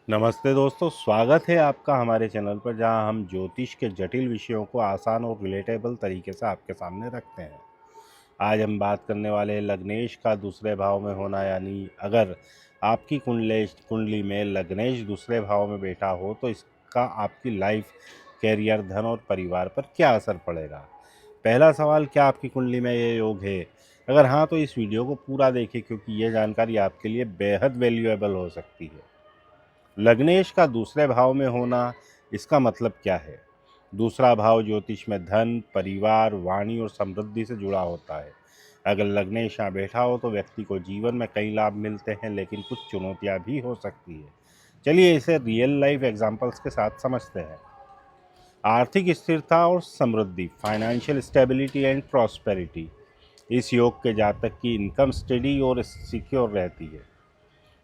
नमस्ते दोस्तों, स्वागत है आपका हमारे चैनल पर जहां हम ज्योतिष के जटिल विषयों को आसान और रिलेटेबल तरीके से आपके सामने रखते हैं। आज हम बात करने वाले हैं लग्नेश का दूसरे भाव में होना, यानी अगर आपकी कुंडली में लग्नेश दूसरे भाव में बैठा हो तो इसका आपकी लाइफ, कैरियर, धन और परिवार पर क्या असर पड़ेगा। पहला सवाल, क्या आपकी कुंडली में ये योग है? अगर हाँ तो इस वीडियो को पूरा देखें क्योंकि ये जानकारी आपके लिए बेहद वैल्यूएबल हो सकती है। लग्नेश का दूसरे भाव में होना, इसका मतलब क्या है? दूसरा भाव ज्योतिष में धन, परिवार, वाणी और समृद्धि से जुड़ा होता है। अगर लग्नेश यहाँ बैठा हो तो व्यक्ति को जीवन में कई लाभ मिलते हैं, लेकिन कुछ चुनौतियाँ भी हो सकती है। चलिए इसे रियल लाइफ एग्जांपल्स के साथ समझते हैं। आर्थिक स्थिरता और समृद्धि, फाइनेंशियल स्टेबिलिटी एंड प्रॉस्पेरिटी। इस योग के जातक की इनकम स्टेडी और सिक्योर रहती है।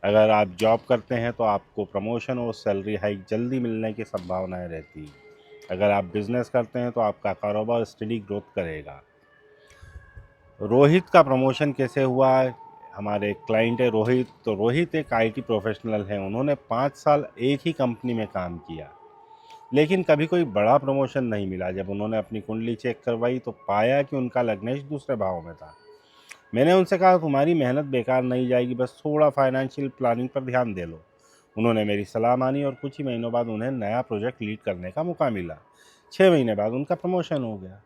अगर आप जॉब करते हैं तो आपको प्रमोशन और सैलरी हाइक जल्दी मिलने की संभावनाएं रहती है। अगर आप बिजनेस करते हैं तो आपका कारोबार स्टडी ग्रोथ करेगा। रोहित का प्रमोशन कैसे हुआ? हमारे क्लाइंट है रोहित, तो रोहित एक आईटी प्रोफेशनल है। उन्होंने 5 साल एक ही कंपनी में काम किया, लेकिन कभी कोई बड़ा प्रमोशन नहीं मिला। जब उन्होंने अपनी कुंडली चेक करवाई तो पाया कि उनका लग्नेश दूसरे भाव में था। मैंने उनसे कहा, तुम्हारी मेहनत बेकार नहीं जाएगी, बस थोड़ा फाइनेंशियल प्लानिंग पर ध्यान दे लो। उन्होंने मेरी सलाह मानी और कुछ ही महीनों बाद उन्हें नया प्रोजेक्ट लीड करने का मौका मिला। 6 महीने बाद उनका प्रमोशन हो गया।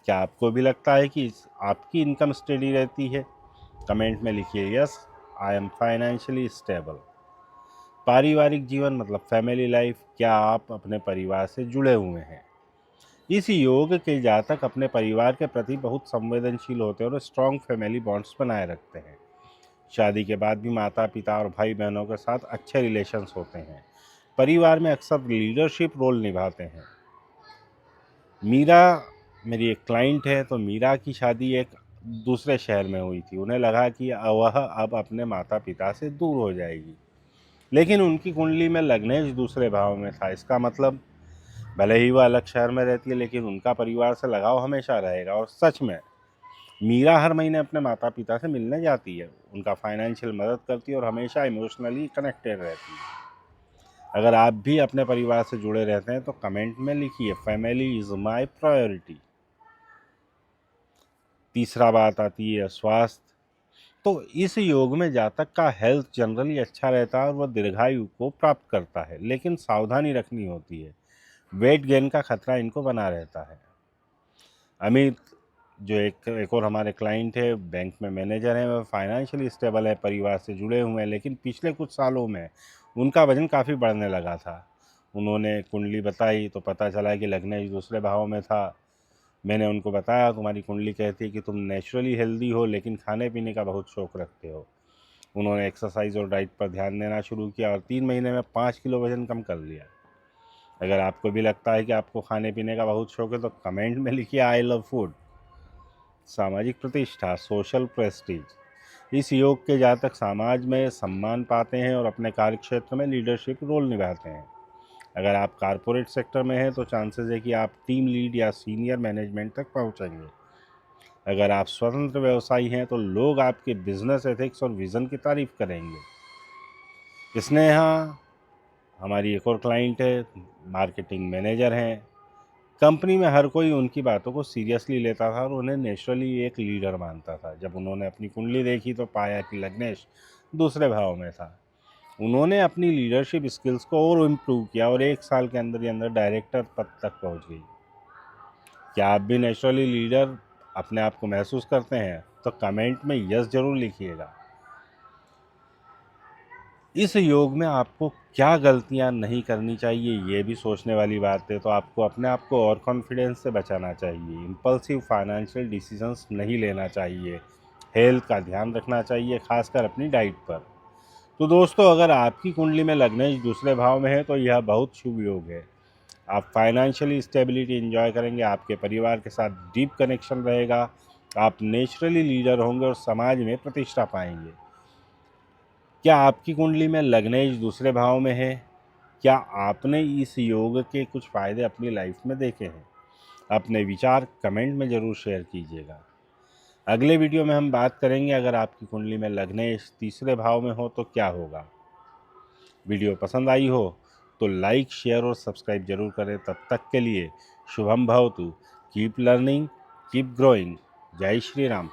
क्या आपको भी लगता है कि आपकी इनकम स्टेडी रहती है? कमेंट में लिखिए, yes I am financially stable. पारिवारिक जीवन मतलब फैमिली लाइफ, क्या आप अपने परिवार से जुड़े हुए हैं? इस योग के जातक अपने परिवार के प्रति बहुत संवेदनशील होते हैं और स्ट्रॉन्ग फैमिली बॉन्ड्स बनाए रखते हैं। शादी के बाद भी माता पिता और भाई बहनों के साथ अच्छे रिलेशंस होते हैं। परिवार में अक्सर लीडरशिप रोल निभाते हैं। मीरा मेरी एक क्लाइंट है, तो मीरा की शादी एक दूसरे शहर में हुई थी। उन्हें लगा कि वह अब अपने माता पिता से दूर हो जाएगी, लेकिन उनकी कुंडली में लग्नेश दूसरे भाव में था। इसका मतलब भले ही वह अलग शहर में रहती है, लेकिन उनका परिवार से लगाव हमेशा रहेगा। और सच में मीरा हर महीने अपने माता पिता से मिलने जाती है, उनका फाइनेंशियल मदद करती है और हमेशा इमोशनली कनेक्टेड रहती है। अगर आप भी अपने परिवार से जुड़े रहते हैं तो कमेंट में लिखिए, फैमिली इज माय प्रायोरिटी। तीसरा बात आती है स्वास्थ्य। तो इस योग में जातक का हेल्थ जनरली अच्छा रहता है और वह दीर्घायु को प्राप्त करता है, लेकिन सावधानी रखनी होती है। वेट गेन का खतरा इनको बना रहता है। अमित, जो एक और हमारे क्लाइंट है, बैंक में मैनेजर है, वह फाइनेंशियली स्टेबल है, परिवार से जुड़े हुए हैं, लेकिन पिछले कुछ सालों में उनका वजन काफ़ी बढ़ने लगा था। उन्होंने कुंडली बताई तो पता चला कि लग्नेश दूसरे भाव में था। मैंने उनको बताया, तुम्हारी कुंडली कहती है कि तुम नेचुरली हेल्दी हो, लेकिन खाने पीने का बहुत शौक रखते हो। उन्होंने एक्सरसाइज और डाइट पर ध्यान देना शुरू किया और 3 महीने में 5 किलो वजन कम कर लिया। अगर आपको भी लगता है कि आपको खाने पीने का बहुत शौक है तो कमेंट में लिखिए, आई लव फूड। सामाजिक प्रतिष्ठा, सोशल प्रेस्टीज। इस योग के जातक समाज में सम्मान पाते हैं और अपने कार्यक्षेत्र में लीडरशिप रोल निभाते हैं। अगर आप कारपोरेट सेक्टर में हैं तो चांसेस है कि आप टीम लीड या सीनियर मैनेजमेंट तक पहुंचेंगे। अगर आप स्वतंत्र व्यवसायी हैं तो लोग आपके बिजनेस एथिक्स और विजन की तारीफ करेंगे। स्नेहा हमारी एक और क्लाइंट है, मार्केटिंग मैनेजर हैं। कंपनी में हर कोई उनकी बातों को सीरियसली लेता था और उन्हें नेचुरली एक लीडर मानता था। जब उन्होंने अपनी कुंडली देखी तो पाया कि लग्नेश दूसरे भाव में था। उन्होंने अपनी लीडरशिप स्किल्स को और इम्प्रूव किया और 1 साल के अंदर ही अंदर डायरेक्टर पद तक पहुंच गई। क्या आप भी नेचुरली लीडर अपने आप को महसूस करते हैं? तो कमेंट में यस जरूर लिखिएगा। इस योग में आपको क्या गलतियां नहीं करनी चाहिए, ये भी सोचने वाली बात है। तो आपको अपने आप को और कॉन्फिडेंस से बचाना चाहिए। इम्पल्सिव फाइनेंशियल डिसीजंस नहीं लेना चाहिए। हेल्थ का ध्यान रखना चाहिए, खासकर अपनी डाइट पर। तो दोस्तों, अगर आपकी कुंडली में लग्नेश दूसरे भाव में है तो यह बहुत शुभ योग है। आप फाइनेंशियली स्टेबिलिटी एंजॉय करेंगे, आपके परिवार के साथ डीप कनेक्शन रहेगा, आप नेचुरली लीडर होंगे और समाज में प्रतिष्ठा पाएंगे। क्या आपकी कुंडली में लग्नेश दूसरे भाव में है? क्या आपने इस योग के कुछ फायदे अपनी लाइफ में देखे हैं? अपने विचार कमेंट में ज़रूर शेयर कीजिएगा। अगले वीडियो में हम बात करेंगे, अगर आपकी कुंडली में लग्नेश तीसरे भाव में हो तो क्या होगा। वीडियो पसंद आई हो तो लाइक, शेयर और सब्सक्राइब जरूर करें। तब तक के लिए शुभम भवतु। Keep learning, keep growing. जय श्री राम।